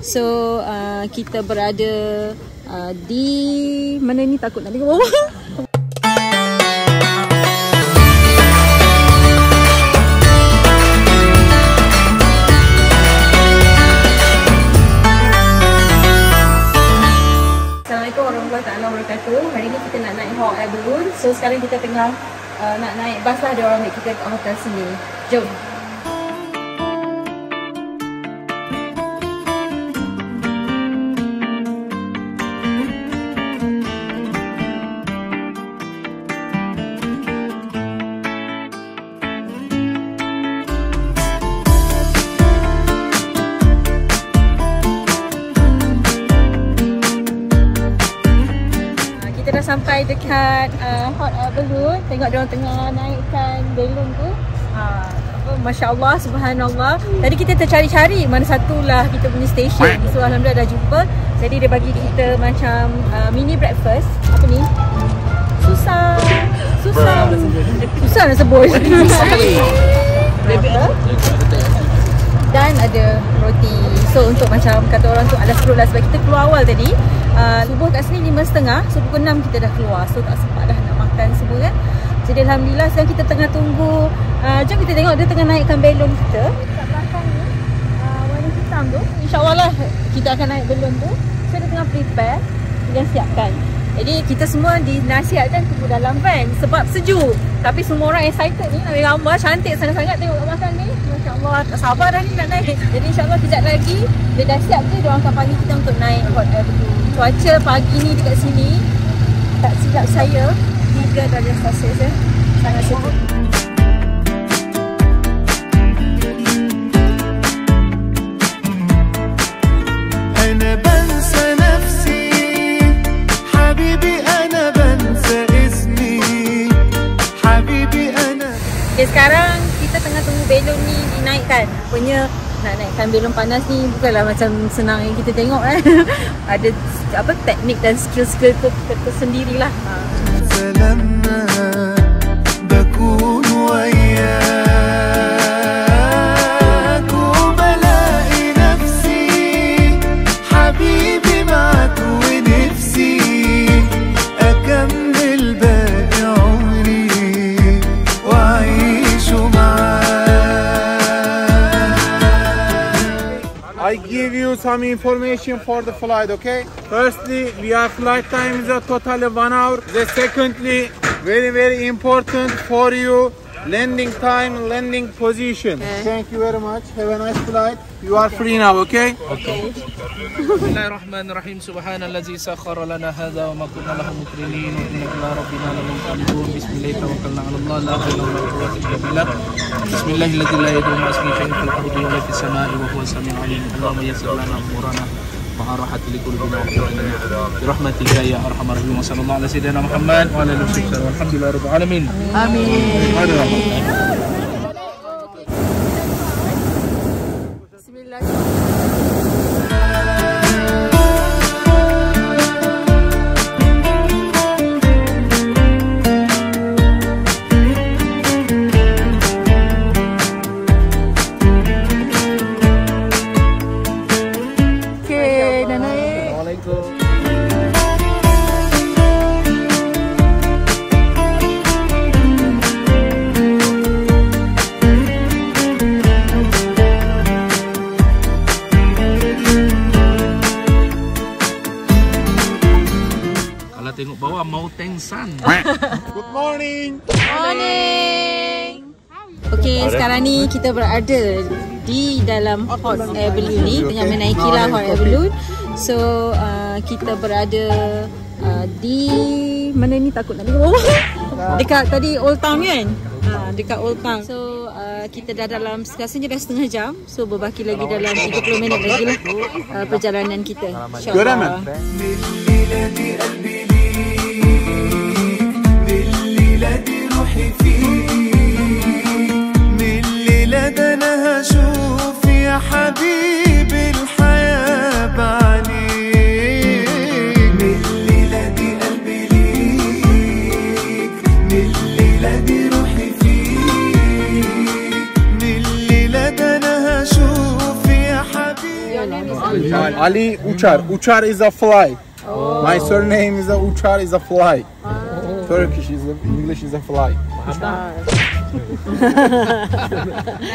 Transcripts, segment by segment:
So kita berada di mana ni, takut nak tengok bawah. Assalamualaikum warahmatullahi wabarakatuh. Hari ni kita nak naik hot air balloon. So sekarang kita tengah nak naik bas lah, dia orang ambil kita kat hotel sini. Jom. Kita dah sampai dekat hot air balloon. Tengok diorang tengah naikkan balloon tu. Masya Allah, subhanallah. Tadi kita tercari-cari mana satulah kita punya stesen. So alhamdulillah dah jumpa. Jadi dia bagi kita macam mini breakfast. Apa ni? Susah nak sebut. Dan ada roti. So untuk macam kata orang tu alas perut lah, sebab kita keluar awal tadi. Subuh kat sini 5.30. So pukul 6 kita dah keluar. So tak sempat dah nak makan semua kan. Jadi alhamdulillah sekarang kita tengah tunggu. Jom kita tengok dia tengah naikkan balon kita. Kat belakang ni warna hitam tu, InsyaAllah lah kita akan naik balon tu. So dia tengah prepare, dia siapkan. Jadi kita semua dinasihatkan tunggu dalam van sebab sejuk. Tapi semua orang excited ni nak ambil gambar. Cantik sangat-sangat tengok kat belakang ni. Masya Allah, tak sabar dah ni nak naik. Jadi insyaAllah kejap lagi dia dah siap je, diorang akan panggil kita untuk naik hot air balloon. Cuaca pagi ni dekat sini, tak silap saya 3 darjah Celsius ya. Sangat sejuk. Okay, sekarang kita tengah tunggu balon ni dinaikkan. Rupanya nak naikkan balon panas ni bukanlah macam senang yang kita tengok kan. Ada apa teknik dan skill-skill tersendirilah. I give you some information for the flight, okay? Firstly, our flight time is a total of 1 hour. Secondly, very important for you, landing time, landing position. Thank you very much. Have a nice flight. You are free now, okay? Okay. Bismillahirrahmanirrahim. Subhanallazi sakhkhara lana hadza wa ma kunna lahu muqrinin wa inna ila rabbina lamunqalibun. Bismillah tawakkalna 'ala Allah la hawla wa la quwwata illa billah. Bismillahilladzi la yadurru ma'a ismihi shay'un fil ardi wa la fis samai wa huwa as-sami'ul 'alim. Allahumma yassir lana umurana wa rahat li qulubina wa qulubina bi rahmatika ya arhamar rahimin. Sallallahu alaihi sayyidina Muhammad wa ala alihi wasallam. Alhamdulillahi rabbil alamin. Amin. Tengok bawah mau tengsan. Good morning. Morning. Okay, sekarang ni kita berada di dalam hot air balloon ni, tengah menaikilah hot air balloon. So kita berada di mana ni, takut nak tengok bawah. Dekat tadi Old Town kan? Dekat Old Town. So kita dah dalam, rasanya dah setengah jam. So berbaki lagi dalam 30 minit lagi lah perjalanan kita, InsyaAllah. Al Ali Uçar. Uçar is a fly. My surname is a Uçar is a fly. Turkish is English is a fly.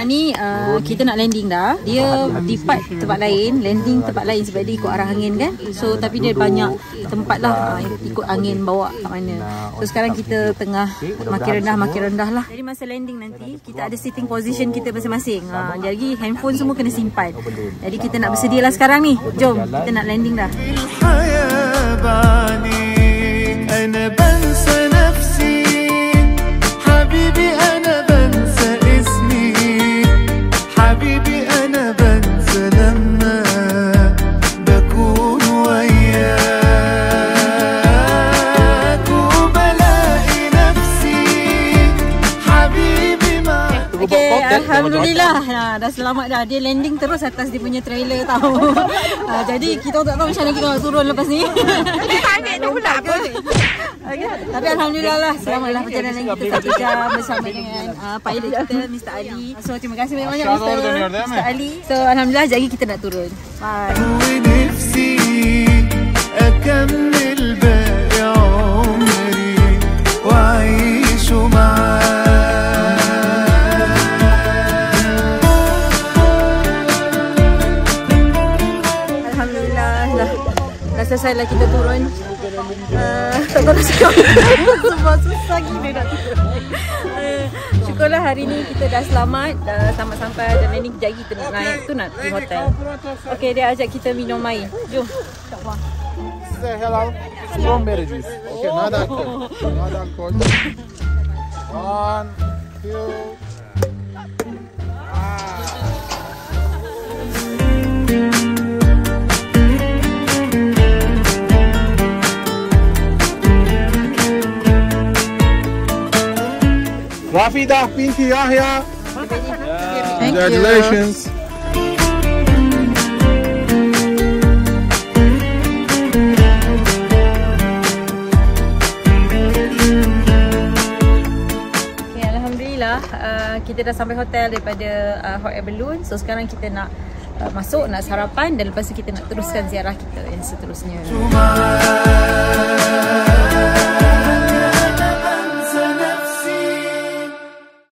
Ni kita nak landing dah. Dia depart tempat lain, landing tempat lain sebab dia ikut arah angin kan. So tapi dia banyak tempat lah ikut angin bawa kat mana. So sekarang kita tengah makin rendah lah. Jadi masa landing nanti kita ada sitting position kita masing-masing. Jadi handphone semua kena simpan. Jadi kita nak bersedia lah sekarang ni. Jom kita nak landing dah. Alhamdulillah, dah selamat dah. Dia landing terus atas dia punya trailer tau. Jadi kita tak tahu macam mana kita nak turun lepas ni. Ambil tu pula apa. Tapi Alhamdulillah lah, selamatlah perjalanan kita 1 jam bersama dengan pilot kita Mr. Ali. So terima kasih banyak-banyak Mr. Ali. So Alhamdulillah, sekejap lagi kita nak turun. Bye. Selesailah kita turun. Tak tahu nak cakap sebab susah gila nak turun. Syukurlah hari ni kita dah selamat, dah selamat sampai dan ini kejap kita nak naik tu nak pergi hotel. Okay, dia ajak kita minum air. Jom. InsyaAllah. Size halal strawberry juice. Okay, not alcohol. Not alcohol. 1, 2. Rafidah binti Yahya. Congratulations. Okay, Alhamdulillah kita dah sampai hotel daripada Hot Air Balloon. So sekarang kita nak masuk, nak sarapan dan lepas tu kita nak teruskan ziarah kita yang seterusnya.